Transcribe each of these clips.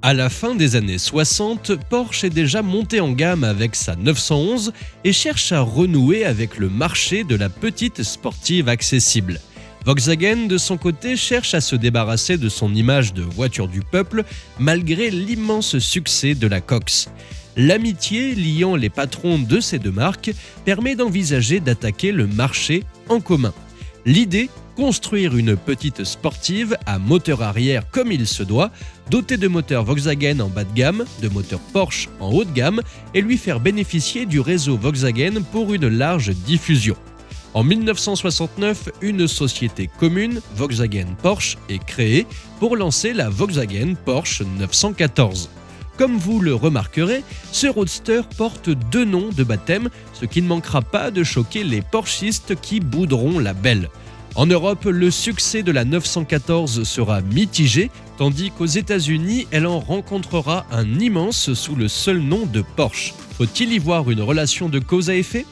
À la fin des années 60, Porsche est déjà monté en gamme avec sa 911 et cherche à renouer avec le marché de la petite sportive accessible. Volkswagen, de son côté, cherche à se débarrasser de son image de voiture du peuple malgré l'immense succès de la Cox. L'amitié liant les patrons de ces deux marques permet d'envisager d'attaquer le marché en commun. L'idée, construire une petite sportive à moteur arrière comme il se doit, dotée de moteurs Volkswagen en bas de gamme, de moteurs Porsche en haut de gamme et lui faire bénéficier du réseau Volkswagen pour une large diffusion. En 1969, une société commune, Volkswagen Porsche, est créée pour lancer la Volkswagen Porsche 914. Comme vous le remarquerez, ce roadster porte deux noms de baptême, ce qui ne manquera pas de choquer les Porschistes qui bouderont la belle. En Europe, le succès de la 914 sera mitigé, tandis qu'aux États-Unis, elle en rencontrera un immense sous le seul nom de Porsche. Faut-il y voir une relation de cause à effet ?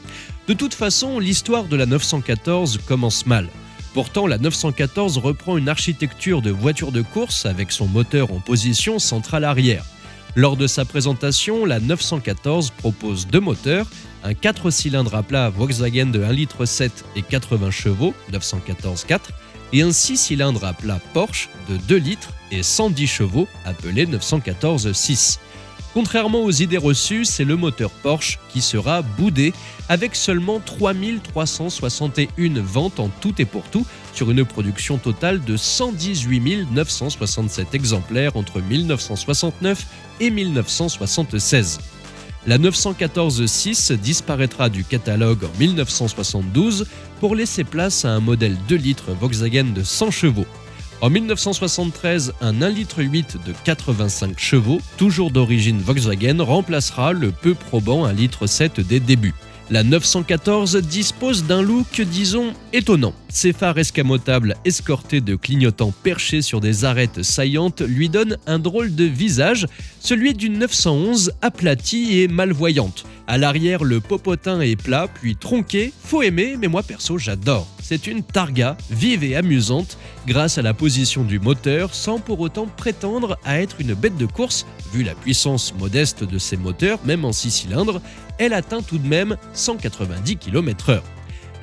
De toute façon, l'histoire de la 914 commence mal. Pourtant, la 914 reprend une architecture de voiture de course avec son moteur en position centrale arrière. Lors de sa présentation, la 914 propose deux moteurs, un 4 cylindres à plat Volkswagen de 1,7 litre et 80 chevaux, 914 4, et un 6 cylindres à plat Porsche de 2 litres et 110 chevaux, appelé 914 6. Contrairement aux idées reçues, c'est le moteur Porsche qui sera boudé avec seulement 3361 ventes en tout et pour tout sur une production totale de 118 967 exemplaires entre 1969 et 1976. La 914-6 disparaîtra du catalogue en 1972 pour laisser place à un modèle 2 litres Volkswagen de 100 chevaux. En 1973, un 1,8 litre de 85 chevaux, toujours d'origine Volkswagen, remplacera le peu probant 1,7 litre des débuts. La 914 dispose d'un look, disons, étonnant. Ses phares escamotables escortés de clignotants perchés sur des arêtes saillantes lui donnent un drôle de visage, celui d'une 911 aplatie et malvoyante. À l'arrière, le popotin est plat, puis tronqué. Faut aimer, mais moi perso, j'adore. C'est une targa, vive et amusante, grâce à la position du moteur, sans pour autant prétendre à être une bête de course. Vu la puissance modeste de ses moteurs, même en 6 cylindres, elle atteint tout de même 190 km/h.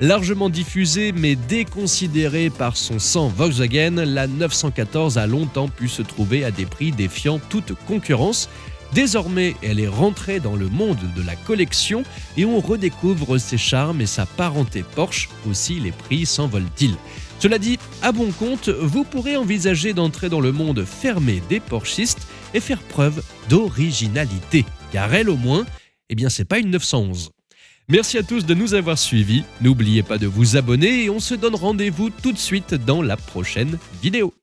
Largement diffusée mais déconsidérée par son sang Volkswagen, la 914 a longtemps pu se trouver à des prix défiant toute concurrence. Désormais, elle est rentrée dans le monde de la collection et on redécouvre ses charmes et sa parenté Porsche, aussi les prix s'envolent-ils. Cela dit, à bon compte, vous pourrez envisager d'entrer dans le monde fermé des Porschistes et faire preuve d'originalité, car elle au moins, c'est pas une 911. Merci à tous de nous avoir suivis, n'oubliez pas de vous abonner et on se donne rendez-vous tout de suite dans la prochaine vidéo.